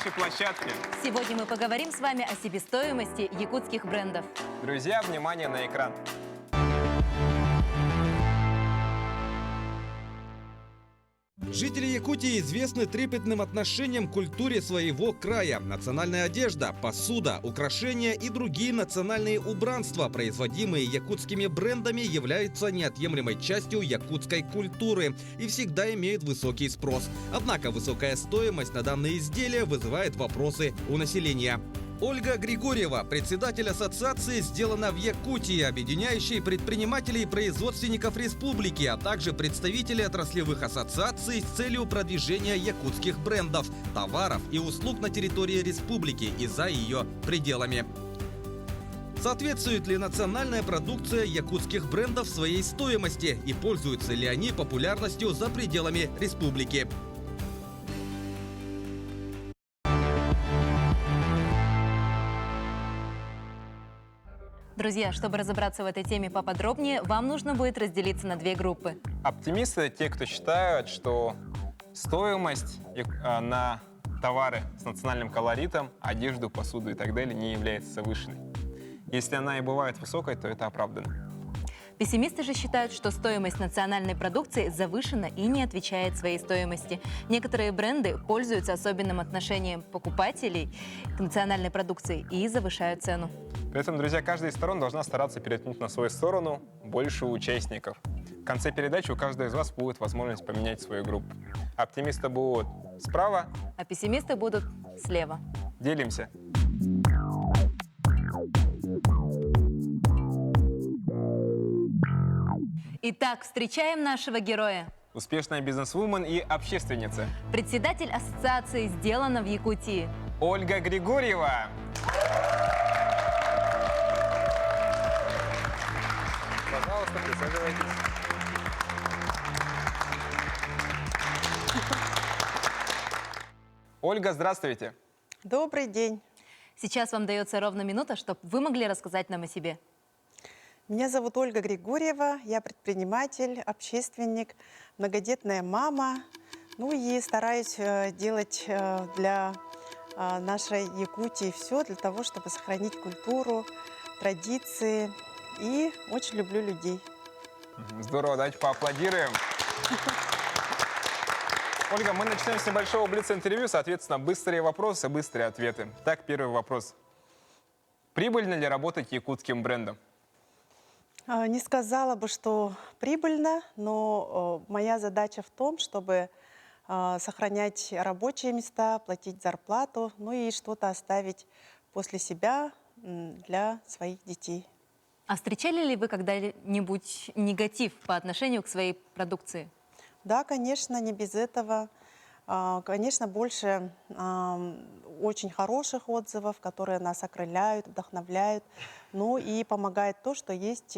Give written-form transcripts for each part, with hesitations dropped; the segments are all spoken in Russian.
нашей площадке. Сегодня мы поговорим с вами о себестоимости якутских брендов. Друзья, внимание на экран. Жители Якутии известны трепетным отношением к культуре своего края. Национальная одежда, посуда, украшения и другие национальные убранства, производимые якутскими брендами, являются неотъемлемой частью якутской культуры и всегда имеют высокий спрос. Однако высокая стоимость на данные изделия вызывает вопросы у населения. Ольга Григорьева, председатель ассоциации «Сделано в Якутии», объединяющей предпринимателей и производственников республики, а также представители отраслевых ассоциаций с целью продвижения якутских брендов, товаров и услуг на территории республики и за ее пределами. Соответствует ли национальная продукция якутских брендов своей стоимости и пользуются ли они популярностью за пределами республики? Друзья, чтобы разобраться в этой теме поподробнее, вам нужно будет разделиться на две группы. Оптимисты — те, кто считают, что стоимость на товары с национальным колоритом, одежду, посуду и так далее не является завышенной. Если она и бывает высокой, то это оправданно. Пессимисты же считают, что стоимость национальной продукции завышена и не отвечает своей стоимости. Некоторые бренды пользуются особенным отношением покупателей к национальной продукции и завышают цену. При этом, друзья, каждая из сторон должна стараться перетянуть на свою сторону больше участников. В конце передачи у каждого из вас будет возможность поменять свою группу. Оптимисты будут справа, А пессимисты будут слева. делимся. Итак, встречаем нашего героя. Успешная бизнесвумен и общественница Председатель ассоциации «Сделано в Якутии». Ольга Григорьева. Пожалуйста, присаживайтесь. Ольга, здравствуйте. Добрый день. Сейчас вам дается ровно минута, чтобы вы могли рассказать нам о себе. Меня зовут Ольга Григорьева, я предприниматель, общественник, многодетная мама. Ну и стараюсь делать для нашей Якутии все для того, чтобы сохранить культуру, традиции. И очень люблю людей. Здорово, давайте поаплодируем. Ольга, мы начнем с небольшого блиц-интервью, соответственно, быстрые вопросы, быстрые ответы. Так, первый вопрос. Прибыльно ли работать якутским брендом? Не сказала бы, что прибыльно, но моя задача в том, чтобы сохранять рабочие места, платить зарплату, ну и что-то оставить после себя для своих детей. А встречали ли вы когда-нибудь негатив по отношению к своей продукции? Да, конечно, не без этого. Конечно, больше очень хороших отзывов, которые нас окрыляют, вдохновляют. Ну и помогает то, что есть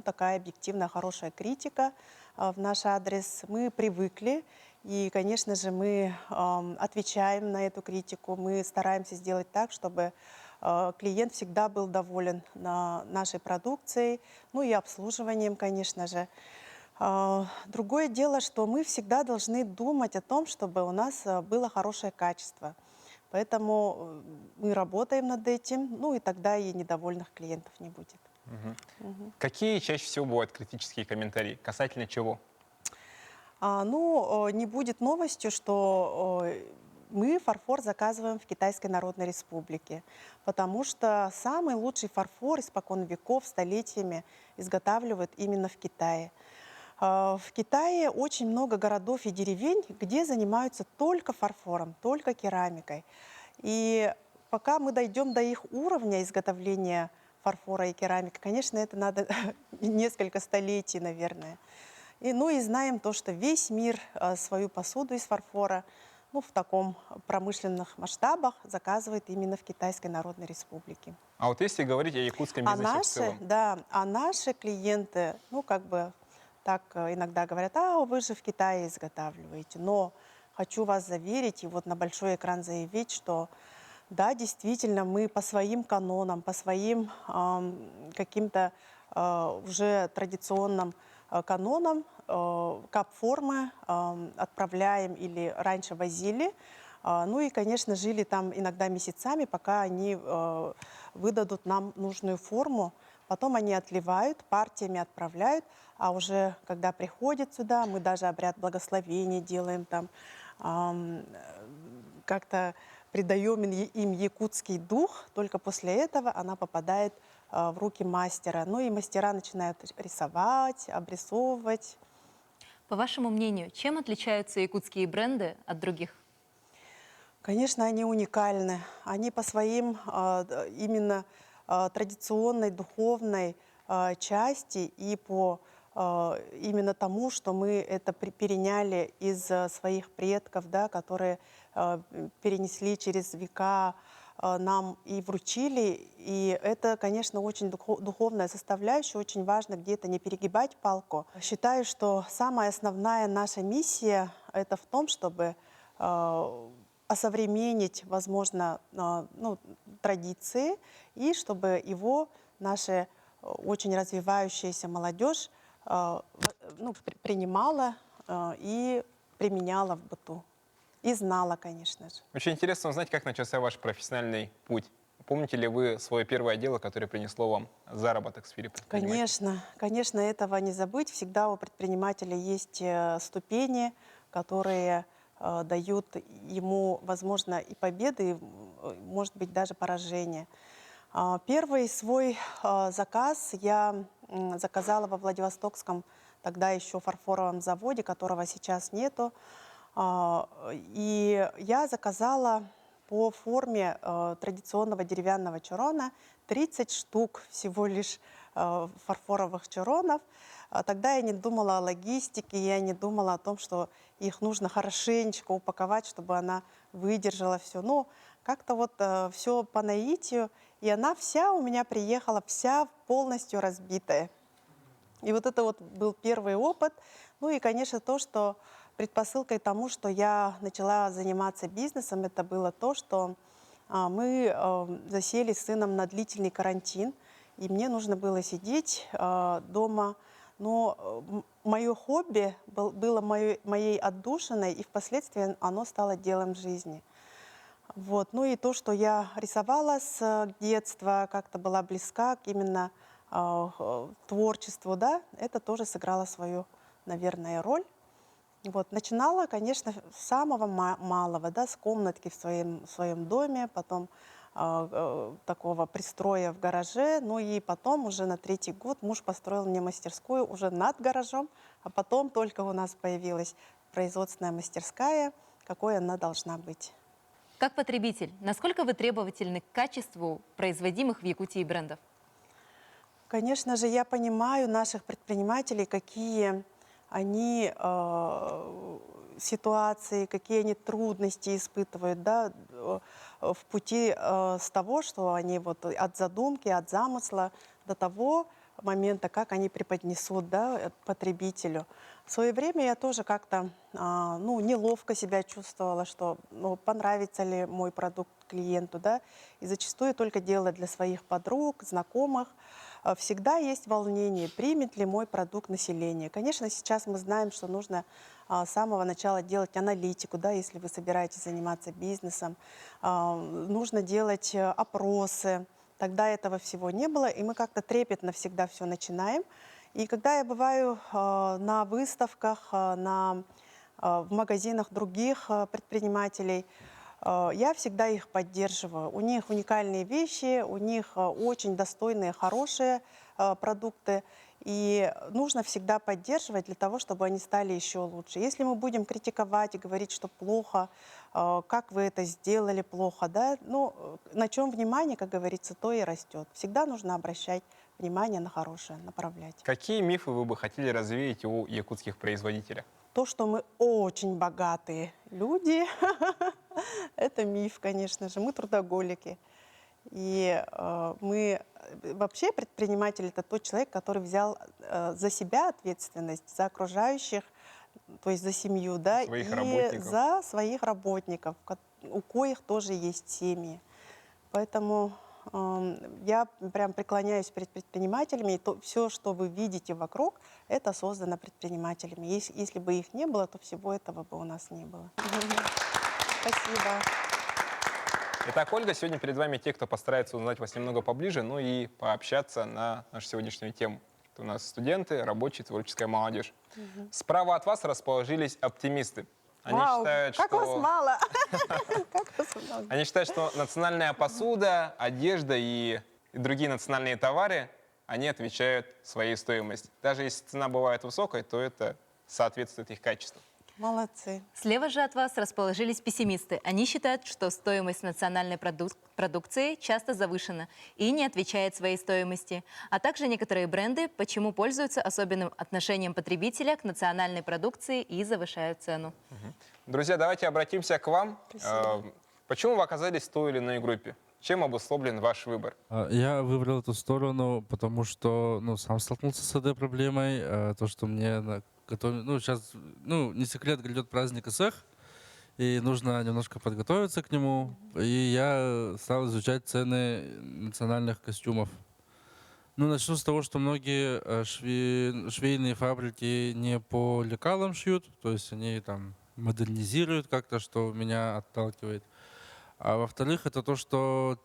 такая объективная хорошая критика в наш адрес. Мы привыкли, и, конечно же, мы отвечаем на эту критику. Мы стараемся сделать так, чтобы клиент всегда был доволен нашей продукцией, ну и обслуживанием, конечно же. Другое дело, что мы всегда должны думать о том, чтобы у нас было хорошее качество. Поэтому мы работаем над этим, ну и тогда и недовольных клиентов не будет. Какие чаще всего бывают критические комментарии? Касательно чего? Не будет новостью, что мы фарфор заказываем в Китайской Народной Республике, потому что самый лучший фарфор испокон веков, столетиями изготавливают именно в Китае. В Китае очень много городов и деревень, где занимаются только фарфором, только керамикой. И пока мы дойдем до их уровня изготовления фарфора и керамики, конечно, это надо несколько столетий, наверное. И знаем то, что весь мир свою посуду из фарфора в таком промышленных масштабах заказывает именно в Китайской Народной Республике. А вот если говорить о якутском бизнесе в целом? Наши клиенты, так иногда говорят, вы же в Китае изготавливаете. Но хочу вас заверить и вот на большой экран заявить, что да, действительно, мы по своим канонам, по своим каким-то уже традиционным канонам кап-формы отправляем или раньше возили Ну и, конечно, жили там иногда месяцами, пока они выдадут нам нужную форму. Потом они отливают, партиями отправляют, а уже когда приходят сюда, мы даже обряд благословения делаем там, как-то придаем им якутский дух, только после этого она попадает в руки мастера. Ну и мастера начинают рисовать, обрисовывать. По вашему мнению, чем отличаются якутские бренды от других? Конечно, они уникальны. Они по своим именно традиционной, духовной части и по именно тому, что мы это переняли из своих предков, да, которые перенесли через века нам и вручили. И это, конечно, очень духовная составляющая, очень важно где-то не перегибать палку. Считаю, что самая основная наша миссия — это в том, чтобы осовременить, возможно, традиции, и чтобы его наша очень развивающаяся молодежь принимала и применяла в быту. И знала, конечно же. Очень интересно узнать, как начался ваш профессиональный путь. Помните ли вы свое первое дело, которое принесло вам заработок в сфере предпринимательства? Конечно, конечно, этого не забыть. Всегда у предпринимателя есть ступени, которые дают ему, возможно, и победы, и, может быть, даже поражение. Первый свой заказ я заказала во Владивостокском, тогда еще фарфоровом заводе, которого сейчас нету. И я заказала по форме традиционного деревянного чурона 30 штук всего лишь фарфоровых чуронов. Тогда я не думала о логистике, я не думала о том, что их нужно хорошенечко упаковать, чтобы она выдержала все. Но как-то вот все по наитию, и она вся у меня приехала, вся полностью разбитая. И вот это вот был первый опыт. Ну и, конечно, то, что предпосылкой тому, что я начала заниматься бизнесом, это было то, что мы засели с сыном на длительный карантин, и мне нужно было сидеть дома. Но мое хобби было моей отдушиной, и впоследствии оно стало делом жизни. Вот. Ну и то, что я рисовала с детства, как-то была близка к именно творчеству, да, это тоже сыграло свою, наверное, роль. Вот. Начинала, конечно, с самого малого, да, с комнатки в своем доме, потом такого пристроя в гараже. Ну и потом уже на 3-й год муж построил мне мастерскую уже над гаражом, а потом только у нас появилась производственная мастерская, какой она должна быть. Как потребитель, насколько вы требовательны к качеству производимых в Якутии брендов? Конечно же, я понимаю наших предпринимателей, какие они ситуации, какие они трудности испытывают, да, в пути с того, что они вот от задумки, от замысла до того момента, как они преподнесут, да, потребителю. В свое время я тоже как-то неловко себя чувствовала, что понравится ли мой продукт клиенту, да, и зачастую только делала для своих подруг, знакомых. Всегда есть волнение, примет ли мой продукт население. Конечно, сейчас мы знаем, что нужно с самого начала делать аналитику, да, если вы собираетесь заниматься бизнесом. Нужно делать опросы. Тогда этого всего не было, и мы как-то трепетно всегда все начинаем. И когда я бываю на выставках, в магазинах других предпринимателей, я всегда их поддерживаю. У них уникальные вещи, у них очень достойные, хорошие продукты. И нужно всегда поддерживать для того, чтобы они стали еще лучше. Если мы будем критиковать и говорить, что плохо, как вы это сделали плохо, да, на чем внимание, как говорится, то и растет. Всегда нужно обращать внимание на хорошее, направлять. Какие мифы вы бы хотели развеять у якутских производителей? То, что мы очень богатые люди, это миф, конечно же. Мы трудоголики. И мы вообще предприниматель — это тот человек, который взял за себя ответственность, за окружающих, то есть за семью, да, Своих и работников. за своих работников, у коих тоже есть семьи. Поэтому я прям преклоняюсь перед предпринимателями, и все, что вы видите вокруг, это создано предпринимателями. Если бы их не было, то всего этого бы у нас не было. Спасибо. Итак, Ольга, сегодня перед вами те, кто постарается узнать вас немного поближе, ну и пообщаться на нашу сегодняшнюю тему. Это у нас студенты, рабочие, творческая молодежь. Справа от вас расположились оптимисты. Они Вау, считают, как вас что... мало. Как вас много. Они считают, что национальная посуда, одежда и другие национальные товары, они отвечают своей стоимости. Даже если цена бывает высокой, то это соответствует их качеству. Молодцы. Слева же от вас расположились пессимисты. Они считают, что стоимость национальной продукции часто завышена и не отвечает своей стоимости. А также некоторые бренды, почему пользуются особенным отношением потребителя к национальной продукции и завышают цену. Друзья, давайте обратимся к вам. Спасибо. Почему вы оказались в той или иной группе? Чем обусловлен ваш выбор? Я выбрал эту сторону, потому что сам столкнулся с этой проблемой. То, что мне сейчас, не секрет, грядет праздник СЭХ, и нужно немножко подготовиться к нему. И я стал изучать цены национальных костюмов. Начну с того, что многие швейные фабрики не по лекалам шьют, то есть они там модернизируют как-то, что меня отталкивает. А во-вторых, это то, что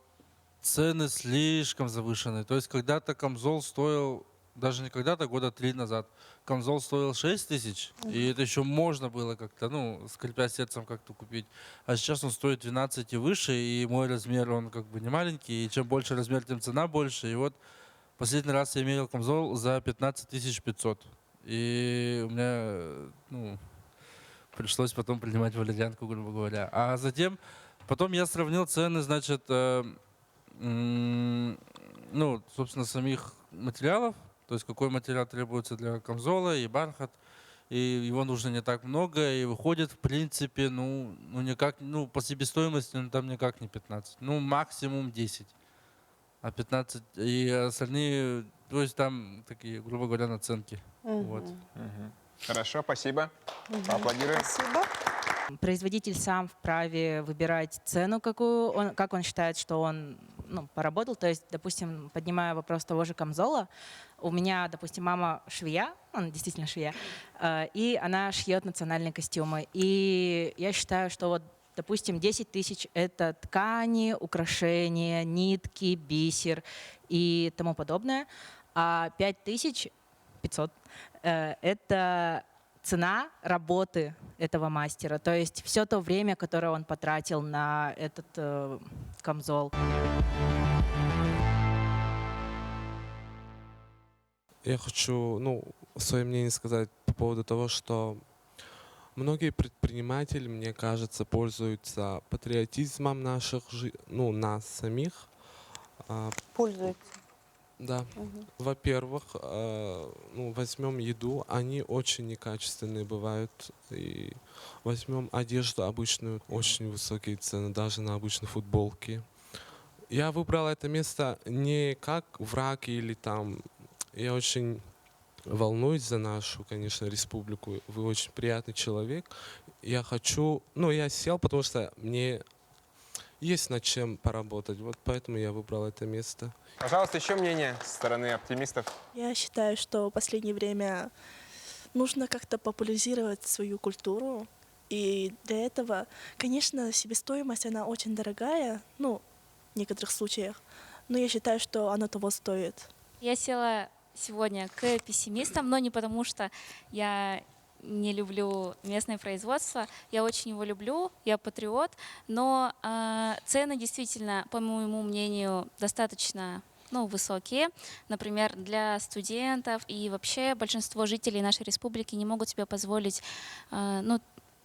цены слишком завышены. То есть когда-то камзол стоил, даже не когда-то, года 3 назад, камзол стоил 6 тысяч, и это еще можно было как-то, скрипя сердцем как-то купить. А сейчас он стоит 12 и выше, и мой размер, он как бы не маленький, и чем больше размер, тем цена больше. И вот последний раз я мерил камзол за 15 500. И у меня, пришлось потом принимать валерьянку, грубо говоря. А затем... Потом я сравнил цены, значит, собственно, самих материалов, то есть какой материал требуется для камзола и бархат, и его нужно не так много, и выходит, в принципе, по себестоимости, там никак не 15, максимум 10, а 15, и остальные, то есть там такие, грубо говоря, наценки. Вот. Хорошо, спасибо. Поаплодируем. Спасибо. Производитель сам вправе выбирать цену, как он считает, что он поработал. То есть, допустим, поднимая вопрос того же камзола, у меня, допустим, мама швея, она действительно швея, и она шьет национальные костюмы. И я считаю, что допустим, 10 тысяч – это ткани, украшения, нитки, бисер и тому подобное, а 5500 – это цена работы этого мастера, то есть все то время, которое он потратил на этот камзол. Я хочу, свое мнение сказать по поводу того, что многие предприниматели, мне кажется, пользуются патриотизмом нас самих. Пользуются. Да. Во-первых, возьмем еду, они очень некачественные бывают. И возьмем одежду обычную, очень высокие цены, даже на обычные футболки. Я выбрал это место не как враг или там... Я очень волнуюсь за нашу, конечно, республику. Вы очень приятный человек. Я хочу... я сел, потому что мне есть над чем поработать. Вот поэтому я выбрал это место. Пожалуйста, еще мнение со стороны оптимистов. Я считаю, что в последнее время нужно как-то популяризировать свою культуру. И для этого, конечно, себестоимость, она очень дорогая, в некоторых случаях. Но я считаю, что она того стоит. Я села сегодня к пессимистам, но не потому, что я не люблю местное производство. Я очень его люблю, я патриот, но цены действительно, по моему мнению, достаточно высокие. Например, для студентов и вообще большинство жителей нашей республики не могут себе позволить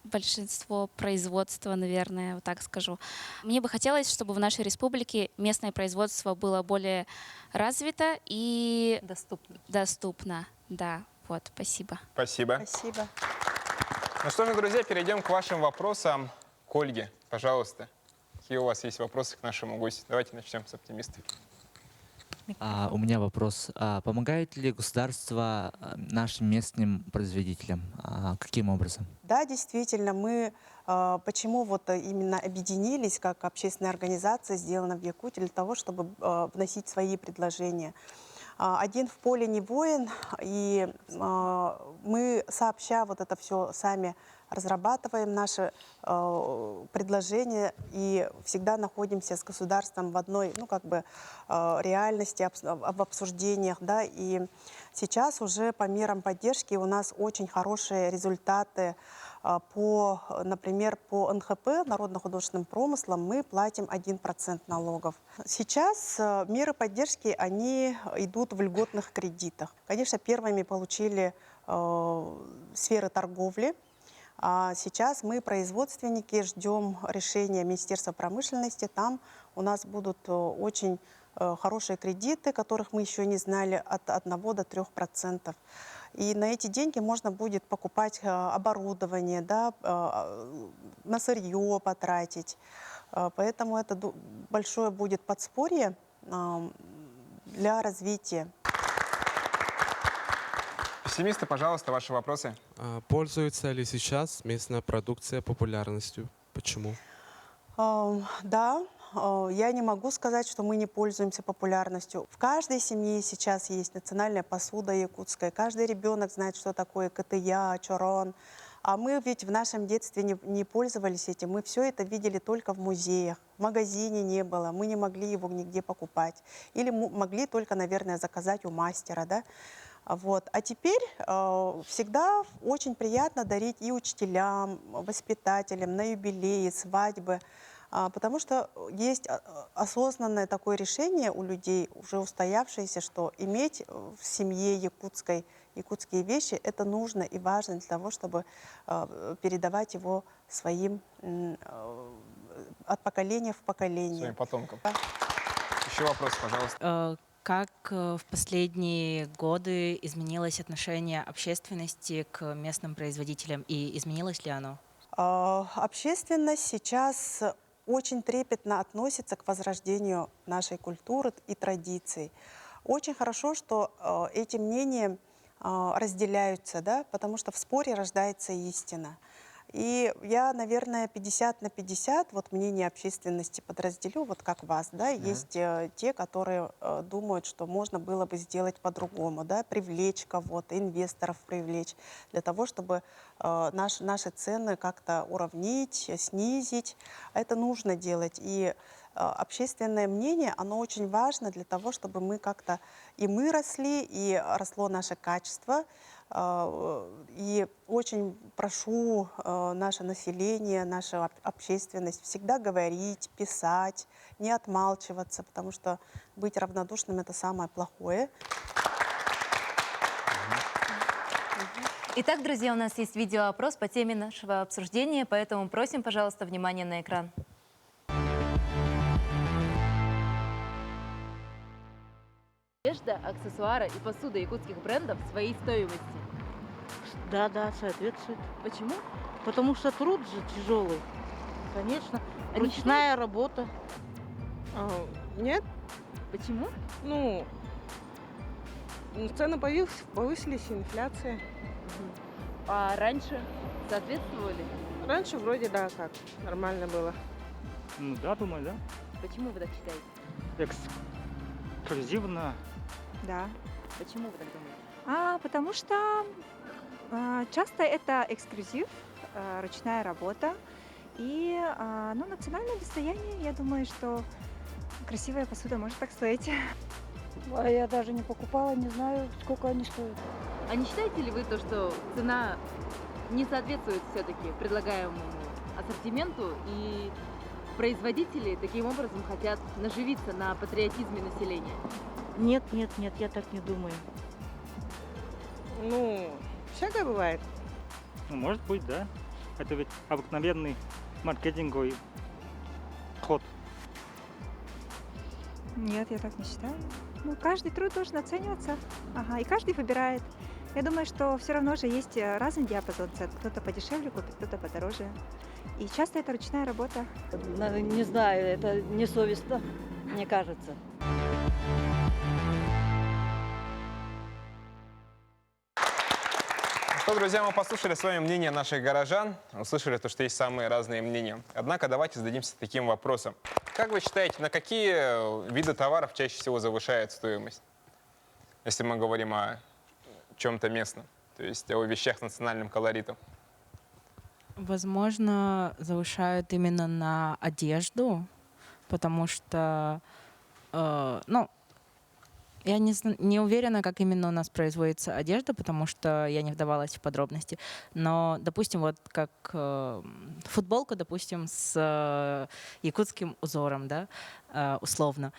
большинство производства, наверное, вот так скажу. Мне бы хотелось, чтобы в нашей республике местное производство было более развито и доступно. Да, вот, спасибо. Спасибо. Спасибо. Ну что же, друзья, перейдем к вашим вопросам. К Ольге, пожалуйста. Какие у вас есть вопросы к нашему гостю? Давайте начнем с оптимистов. У меня вопрос. Помогает ли государство нашим местным производителям? Каким образом? Да, действительно, мы почему именно объединились как общественная организация, сделана в Якутии, для того, чтобы вносить свои предложения. Один в поле не воин, и мы сообща это все сами разрабатываем наши предложения и всегда находимся с государством в одной, ну, как бы, реальности, в обсуждениях, да, и сейчас уже по мерам поддержки у нас очень хорошие результаты. Например, по НХП, народно-художественным промыслам, мы платим 1% налогов. Сейчас меры поддержки, они идут в льготных кредитах. Конечно, первыми получили сферы торговли, а сейчас мы, производственники, ждем решения Министерства промышленности. Там у нас будут очень хорошие кредиты, которых мы еще не знали, от 1 до 3%. И на эти деньги можно будет покупать оборудование, да, на сырье потратить. Поэтому это большое будет подспорье для развития. Пессимисты, пожалуйста, ваши вопросы. Пользуется ли сейчас местная продукция популярностью? Почему? Да, я не могу сказать, что мы не пользуемся популярностью. В каждой семье сейчас есть национальная посуда якутская. Каждый ребенок знает, что такое катыя, чорон. А мы ведь в нашем детстве не пользовались этим. Мы все это видели только в музеях. В магазине не было. Мы не могли его нигде покупать. Или могли только, наверное, заказать у мастера, да? Вот. А теперь всегда очень приятно дарить и учителям, воспитателям на юбилеи, свадьбы. Потому что есть осознанное такое решение у людей, уже устоявшееся, что иметь в семье якутские вещи, это нужно и важно для того, чтобы передавать его своим от поколения в поколение. Своим потомкам. Еще вопрос, пожалуйста. Как в последние годы изменилось отношение общественности к местным производителям и изменилось ли оно? Общественность сейчас очень трепетно относится к возрождению нашей культуры и традиций. Очень хорошо, что эти мнения разделяются, да, потому что в споре рождается истина. И я, наверное, 50 на 50 вот мнение общественности подразделю, вот как вас, да, есть те, которые думают, что можно было бы сделать по-другому, да, привлечь кого-то, инвесторов привлечь, для того, чтобы наши цены как-то уравнить, снизить. Это нужно делать. И общественное мнение, оно очень важно для того, чтобы мы как-то и мы росли, и росло наше качество. И очень прошу наше население, нашу общественность всегда говорить, писать, не отмалчиваться, потому что быть равнодушным – это самое плохое. Итак, друзья, у нас есть видеоопрос по теме нашего обсуждения, поэтому просим, пожалуйста, внимание на экран. Одежда, аксессуары и посуда якутских брендов своей стоимости. Да, соответствует. Почему? Потому что труд же тяжелый. Конечно. А Ручная работа. Нет, Почему? цены повысились, инфляция. А раньше соответствовали? Раньше вроде нормально было. Да, думаю, да. Почему вы так считаете? Эксклюзивно. Да. Почему вы так думаете? Потому что часто это эксклюзив, ручная работа. И национальное достояние, я думаю, что красивая посуда может так стоить. А я даже не покупала, не знаю, сколько они стоят. А не считаете ли вы то, что цена не соответствует все-таки предлагаемому ассортименту, и производители таким образом хотят наживиться на патриотизме населения? Нет, я так не думаю. Всякое бывает. Может быть, да. Это ведь обыкновенный маркетинговый ход. Нет, я так не считаю. Каждый труд должен оцениваться. И каждый выбирает. Я думаю, что все равно же есть разный диапазон цен. Кто-то подешевле купит, кто-то подороже. И часто это ручная работа. Не знаю, это несовестно, мне кажется. Что, друзья, мы послушали с вами мнение наших горожан, услышали то, что есть самые разные мнения. Однако давайте зададимся таким вопросом. Как вы считаете, на какие виды товаров чаще всего завышает стоимость? Если мы говорим о чем-то местном, то есть о вещах с национальным колоритом. Возможно, завышают именно на одежду, потому что, ну, я не уверена, как именно у нас производится одежда, потому что я не вдавалась в подробности. Но, допустим, вот как футболка, допустим, с якутским узором, да, условно,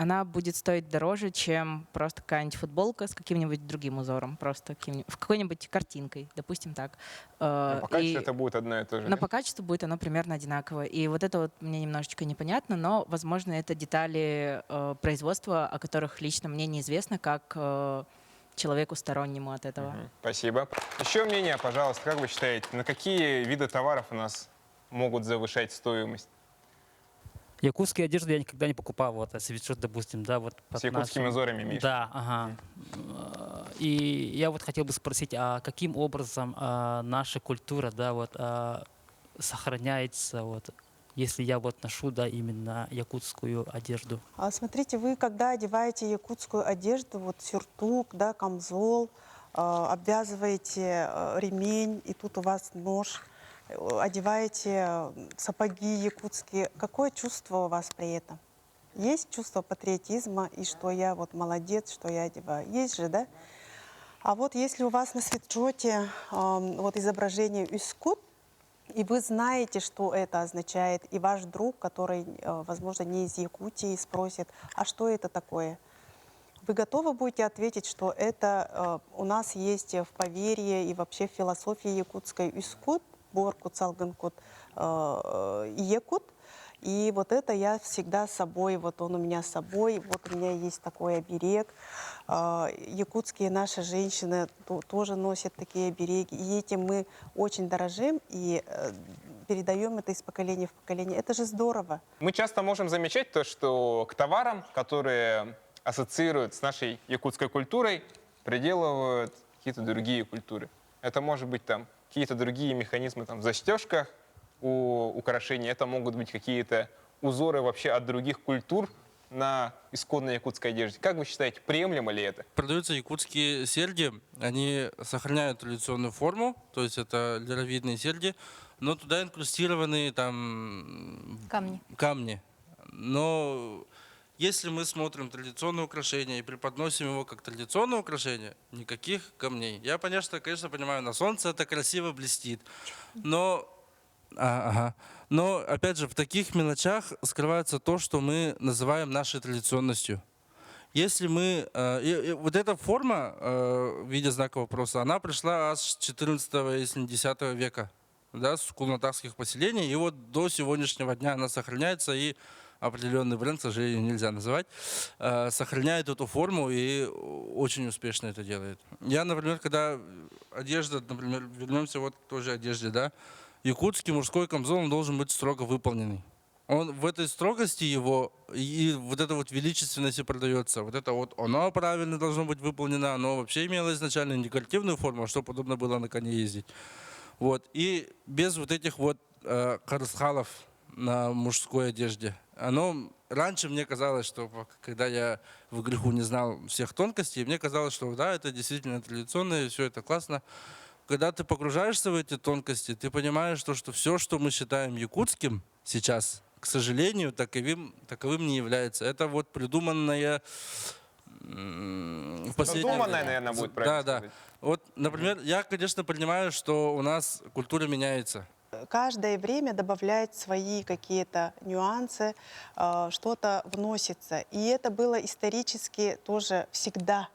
она будет стоить дороже, чем просто какая-нибудь футболка с каким-нибудь другим узором, просто какой-нибудь картинкой, допустим, так. Но по качеству это будет одно и то же. Но да? по качеству будет оно примерно одинаково. И вот это вот мне немножечко непонятно, но, возможно, это детали производства, о которых лично мне неизвестно, как человеку стороннему от этого. Спасибо. Еще мнение, пожалуйста, как вы считаете, на какие виды товаров у нас могут завышать стоимость? Якутскую одежду я никогда не покупал, вот, свитшот, допустим, да, вот. С якутскими узорами, Миша? Да, ага. И я вот хотел бы спросить, а каким образом наша культура, да, вот, сохраняется, вот, если я вот ношу, да, именно якутскую одежду? Смотрите, вы когда одеваете якутскую одежду, вот сюртук, да, камзол, обвязываете ремень, и тут у вас нож, одеваете сапоги якутские, какое чувство у вас при этом? Есть чувство патриотизма, и что я вот молодец, что я одеваю? Есть же, да? А вот если у вас на свитшоте вот изображение Üsküp, и вы знаете, что это означает, и ваш друг, который, возможно, не из Якутии, спросит, а что это такое? Вы готовы будете ответить, что это у нас есть в поверье и вообще в философии якутской Üsküp, Боркут, Салганкут, Якут. И вот это я всегда с собой, вот он у меня с собой, вот у меня есть такой оберег. Якутские наши женщины тоже носят такие обереги. И этим мы очень дорожим и передаем это из поколения в поколение. Это же здорово. Мы часто можем замечать то, что к товарам, которые ассоциируют с нашей якутской культурой, приделывают какие-то другие культуры. Это может быть там какие-то другие механизмы там, в застежках, у украшений. Это могут быть какие-то узоры вообще от других культур на исконной якутской одежде. Как вы считаете, приемлемо ли это? Продаются якутские серьги, они сохраняют традиционную форму, то есть это лиловидные серьги, но туда инкрустированы там камни. Но если мы смотрим традиционное украшение и преподносим его как традиционное украшение, никаких камней. Я, конечно, понимаю, на солнце это красиво блестит, но но, опять же, в таких мелочах скрывается то, что мы называем нашей традиционностью. Если мы... вот эта форма в виде знака вопроса, она пришла аж с 14 если не 10 века, да, с кулнатарских поселений, и вот до сегодняшнего дня она сохраняется, и определенный бренд, к сожалению, нельзя называть, сохраняет эту форму и очень успешно это делает. Я, например, когда одежда, например, вернемся вот к той же одежде, да, якутский мужской камзол он должен быть строго выполненный. Он в этой строгости его и вот эта вот величественность и продается. Вот это вот оно правильно должно быть выполнено. Оно вообще имело изначально не декоративную форму, а что подобно было на коне ездить. Вот. И без вот этих вот карсхалов на мужской одежде. Оно раньше мне казалось, что когда я в греху не знал всех тонкостей, мне казалось, что да, это действительно традиционно, и все это классно. Когда ты погружаешься в эти тонкости, ты понимаешь, что все, что мы считаем якутским сейчас, к сожалению, таковым не является. Это вот придуманное в последнее время. Наверное, будет правильно Да. Вот, например, я, конечно, понимаю, что у нас культура меняется. Каждое время добавляет свои какие-то нюансы, что-то вносится. И это было исторически тоже всегда.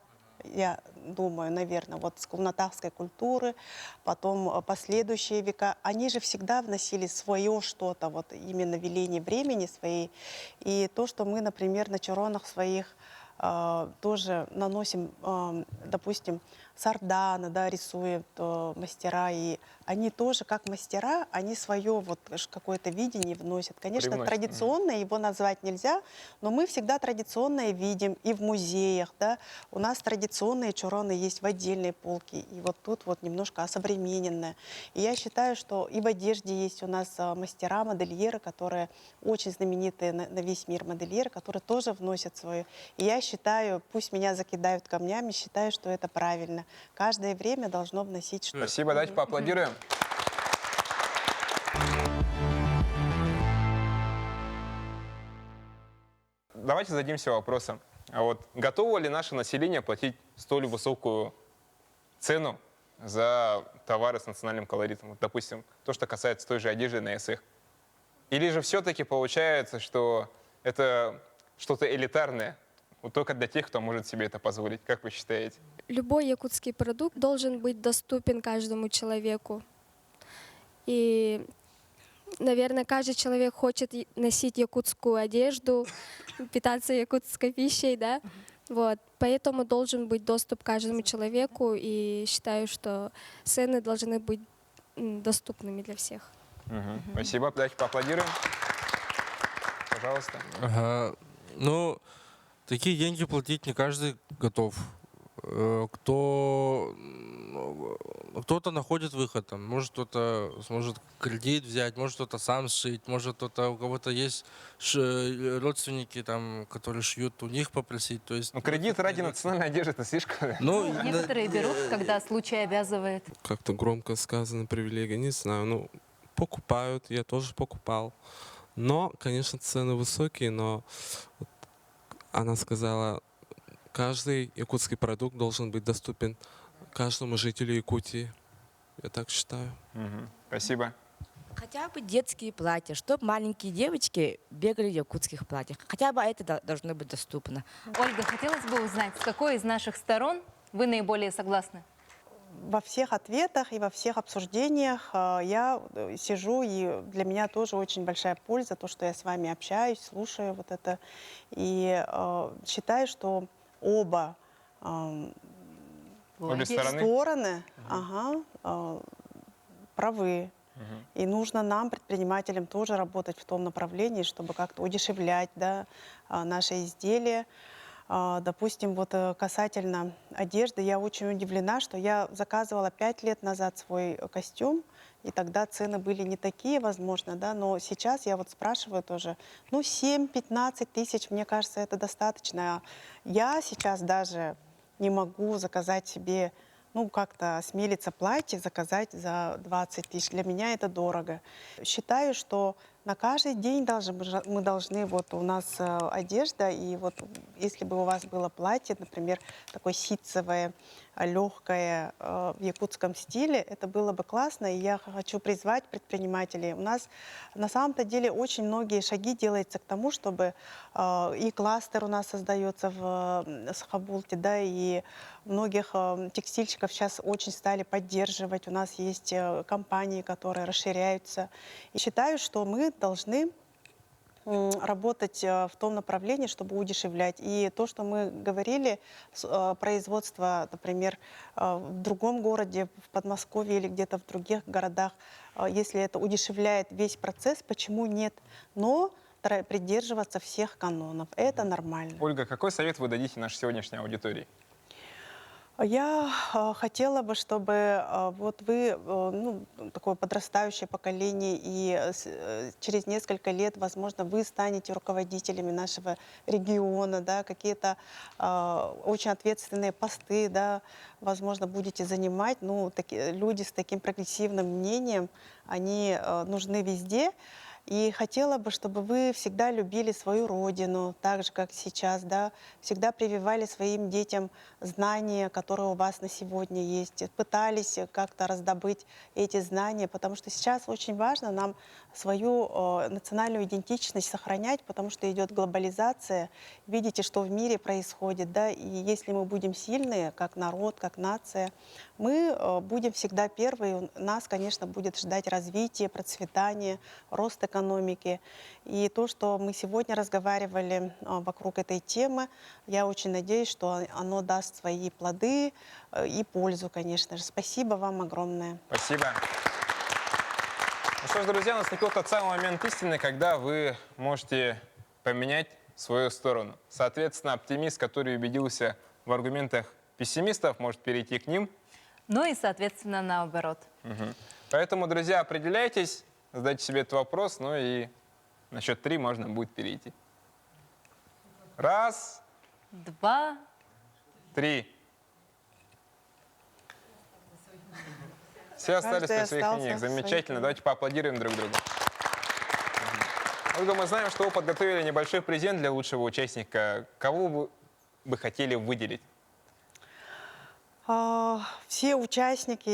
Я думаю, наверное, вот с кулнатарской культуры, потом последующие века, они же всегда вносили свое что-то, вот именно веление времени своей. И то, что мы, например, на чаронах своих тоже наносим, допустим, сарданы, да, рисуют мастера, и они тоже, как мастера, они свое вот какое-то видение вносят. Конечно, привносят. традиционное его назвать нельзя, но мы всегда традиционное видим и в музеях, да. У нас традиционные чороны есть в отдельной полке, и вот тут вот немножко осовремененное. И я считаю, что и в одежде есть у нас мастера, модельеры, которые очень знаменитые на весь мир модельеры, которые тоже вносят свое. И я считаю, пусть меня закидают камнями, считаю, что это правильно. время. Каждое время должно вносить что-то. Спасибо, давайте поаплодируем. Давайте зададимся вопросом. А вот готово ли наше население платить столь высокую цену за товары с национальным колоритом? Вот, допустим, то, что касается той же одежды на СХ. Или же все-таки получается, что это что-то элитарное, вот только для тех, кто может себе это позволить? Как вы считаете? Любой якутский продукт должен быть доступен каждому человеку. И, наверное, каждый человек хочет носить якутскую одежду, питаться якутской пищей, да? Вот. Поэтому должен быть доступ каждому человеку, и считаю, что цены должны быть доступными для всех. Спасибо. Давайте поаплодируем. Пожалуйста. Ага. Ну, такие деньги платить не каждый готов. Кто-то находит выход. Там, может, кто-то сможет кредит взять, может, кто-то сам сшить, может, кто-то, у кого-то есть родственники, там, которые шьют, у них попросить. То есть, кредит ради национальной одежды — это слишком. Некоторые берут, когда случай обязывает. Как-то громко сказано, привилегия, не знаю. Ну, покупают, я тоже покупал. Но, конечно, цены высокие, но она сказала, каждый якутский продукт должен быть доступен каждому жителю Якутии. Я так считаю. Спасибо. Хотя бы детские платья, чтобы маленькие девочки бегали в якутских платьях. Хотя бы это должно быть доступно. Ольга, хотелось бы узнать, с какой из наших сторон вы наиболее согласны? Во всех ответах и во всех обсуждениях я сижу, и для меня тоже очень большая польза, то, что я с вами общаюсь, слушаю вот это. И считаю, что оба стороны правы. И нужно нам, предпринимателям, тоже работать в том направлении, чтобы как-то удешевлять, да, наши изделия. Допустим, вот касательно одежды, я очень удивлена, что я заказывала 5 лет назад свой костюм, и тогда цены были не такие, возможно, да, но сейчас я вот спрашиваю тоже, 7-15 тысяч, мне кажется, это достаточно. Я сейчас даже не могу заказать себе, как-то осмелиться платье заказать за 20 тысяч. Для меня это дорого. Считаю, что на каждый день мы должны, вот у нас одежда, и вот если бы у вас было платье, например, такое ситцевое, легкое, в якутском стиле, это было бы классно, и я хочу призвать предпринимателей. У нас на самом-то деле очень многие шаги делаются к тому, чтобы и кластер у нас создается в Сахабулте, да, и многих текстильщиков сейчас очень стали поддерживать. У нас есть компании, которые расширяются. И считаю, что мы должны работать в том направлении, чтобы удешевлять. И то, что мы говорили, производство, например, в другом городе, в Подмосковье или где-то в других городах, если это удешевляет весь процесс, почему нет? Но придерживаться всех канонов. Это нормально. Ольга, какой совет вы дадите нашей сегодняшней аудитории? Я хотела бы, чтобы вот вы, такое подрастающее поколение, и через несколько лет, возможно, вы станете руководителями нашего региона, да, какие-то очень ответственные посты, да, возможно, будете занимать. Люди с таким прогрессивным мнением, они нужны везде. И хотела бы, чтобы вы всегда любили свою родину, так же, как сейчас, да, всегда прививали своим детям знания, которые у вас на сегодня есть, пытались как-то раздобыть эти знания, потому что сейчас очень важно нам свою национальную идентичность сохранять, потому что идет глобализация, видите, что в мире происходит, да, и если мы будем сильные, как народ, как нация, мы будем всегда первые, нас, конечно, будет ждать развитие, процветание, рост экономики. И то, что мы сегодня разговаривали вокруг этой темы, я очень надеюсь, что оно даст свои плоды и пользу, конечно же. Спасибо вам огромное. Спасибо. Ну что ж, друзья, наступил тот самый момент истины, когда вы можете поменять свою сторону. Соответственно, оптимист, который убедился в аргументах пессимистов, может перейти к ним. Ну и, соответственно, наоборот. Поэтому, друзья, определяйтесь, задайте себе этот вопрос, и на счет 3 можно будет перейти. 1, 2, 3. Все остались Каждый при своих остался линиях. в своих Замечательно. линиях. Давайте поаплодируем друг другу. Ольга, мы знаем, что вы подготовили небольшой презент для лучшего участника. Кого вы бы хотели выделить? Все участники,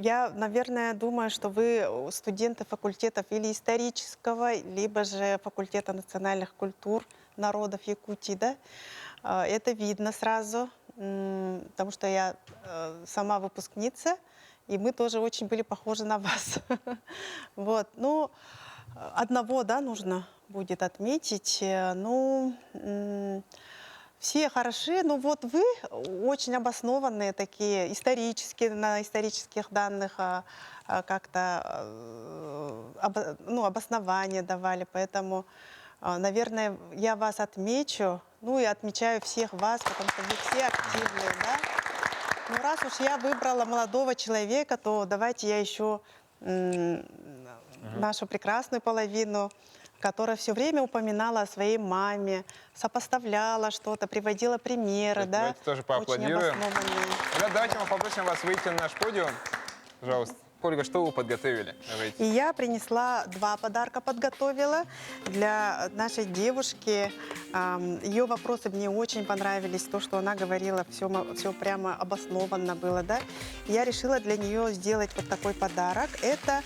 я, наверное, думаю, что вы студенты факультетов или исторического, либо же факультета национальных культур народов Якутии, да? Это видно сразу, потому что я сама выпускница, и мы тоже очень были похожи на вас. Вот, ну, одного, да, нужно будет отметить, ну, все хороши, но вот вы очень обоснованные такие, исторические, на исторических данных как-то ну, обоснования давали, поэтому, наверное, я вас отмечу, ну и отмечаю всех вас, потому что вы все активные, да. Ну раз уж я выбрала молодого человека, то давайте я еще нашу прекрасную половину, которая все время упоминала о своей маме, сопоставляла что-то, приводила примеры, да? Давайте тоже поаплодируем. Очень обоснованные. Ребят, давайте мы попросим вас выйти на наш подиум. Пожалуйста. Ольга, что вы подготовили? Давайте. И я принесла 2 подарка, подготовила для нашей девушки. Ее вопросы мне очень понравились, то, что она говорила, все прямо обоснованно было, да. Я решила для нее сделать вот такой подарок. Это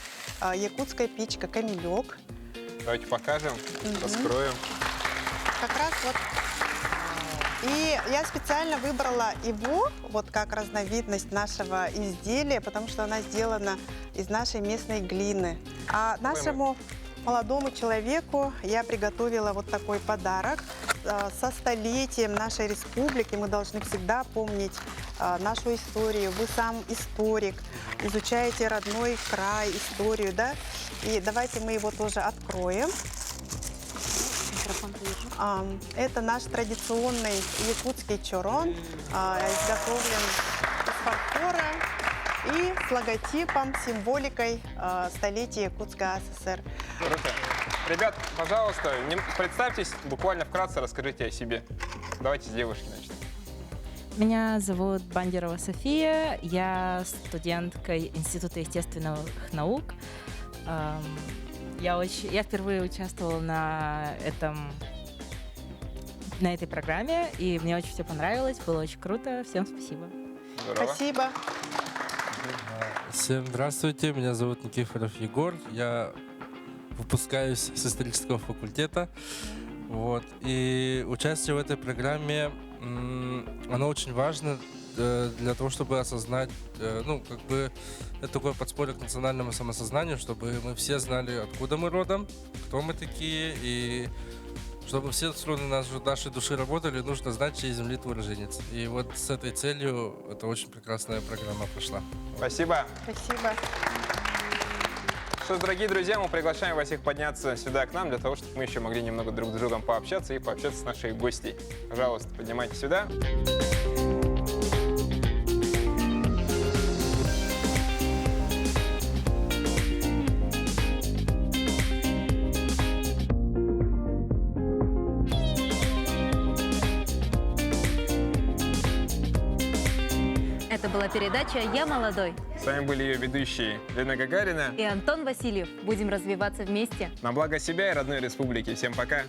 якутская печка «Камелек». Давайте покажем, раскроем. Как раз вот. И я специально выбрала его, вот как разновидность нашего изделия, потому что она сделана из нашей местной глины. А нашему молодому человеку я приготовила вот такой подарок. Со столетием нашей республики мы должны всегда помнить нашу историю. Вы сам историк, изучаете родной край, историю, да? И давайте мы его тоже откроем. Это наш традиционный якутский чорон, изготовлен из фарфора и с логотипом, символикой столетия Якутской АССР. Круто. Ребят, пожалуйста, представьтесь, буквально вкратце расскажите о себе. Давайте с девушки начнем. Меня зовут Бандерова София, я студентка Института естественных наук. Я впервые участвовала на этой программе, и мне очень все понравилось, было очень круто. Всем спасибо. Здорово. Спасибо. Всем здравствуйте, меня зовут Никифоров Егор, я выпускаюсь с исторического факультета. Вот. И участие в этой программе, оно очень важно для того, чтобы осознать, ну, как бы, это такое подспорье к национальному самосознанию, чтобы мы все знали, откуда мы родом, кто мы такие, и чтобы все струны нашей души работали, нужно знать, чьей земли ты уроженец. И вот с этой целью это очень прекрасная программа прошла. Спасибо. Спасибо. Что ж, дорогие друзья, мы приглашаем вас всех подняться сюда к нам, для того, чтобы мы еще могли немного друг с другом пообщаться и пообщаться с нашей гостьей. Пожалуйста, поднимайтесь сюда. Это была передача «Я молодой» С вами были ее ведущие Лена Гагарина и Антон Васильев. Будем развиваться вместе. на благо себя и родной республики. Всем пока!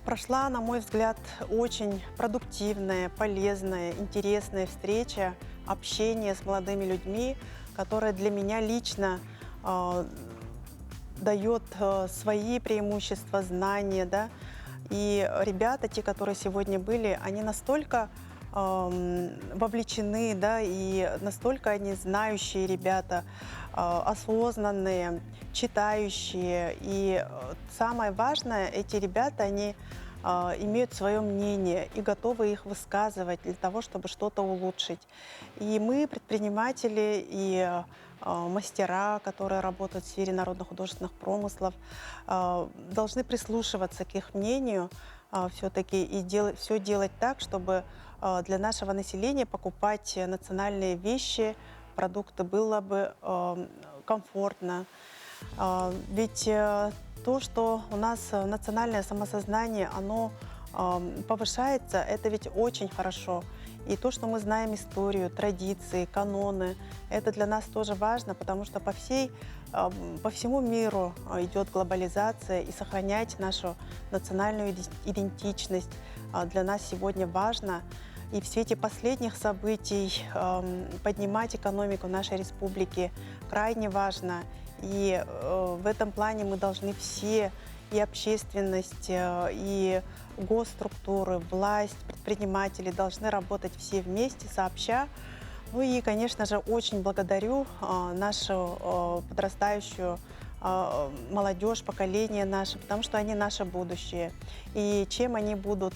Прошла, на мой взгляд, очень продуктивная, полезная, интересная встреча, общение с молодыми людьми, которое для меня лично дает свои преимущества, знания, да. И ребята, те, которые сегодня были, они настолько вовлечены, да, и настолько они знающие ребята, осознанные, читающие. И самое важное, эти ребята, они имеют свое мнение и готовы их высказывать для того, чтобы что-то улучшить. И мы, предприниматели и мастера, которые работают в сфере народно-художественных промыслов, должны прислушиваться к их мнению все-таки и все делать так, чтобы для нашего населения покупать национальные вещи, продукты было бы комфортно. Ведь то, что у нас национальное самосознание, оно повышается, это ведь очень хорошо. И то, что мы знаем историю, традиции, каноны, это для нас тоже важно, потому что по всему миру идет глобализация, и сохранять нашу национальную идентичность для нас сегодня важно. И в свете последних событий поднимать экономику нашей республики крайне важно. И в этом плане мы должны все, и общественность, и госструктуры, власть, предприниматели должны работать все вместе, сообща. Ну и, конечно же, очень благодарю нашу подрастающую молодежь, поколение наше, потому что они наше будущее. И чем они будут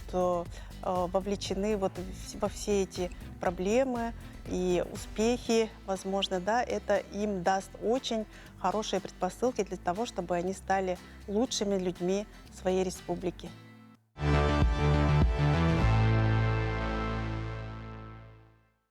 вовлечены вот во все эти проблемы и успехи, возможно, да, это им даст очень хорошие предпосылки для того, чтобы они стали лучшими людьми своей республики.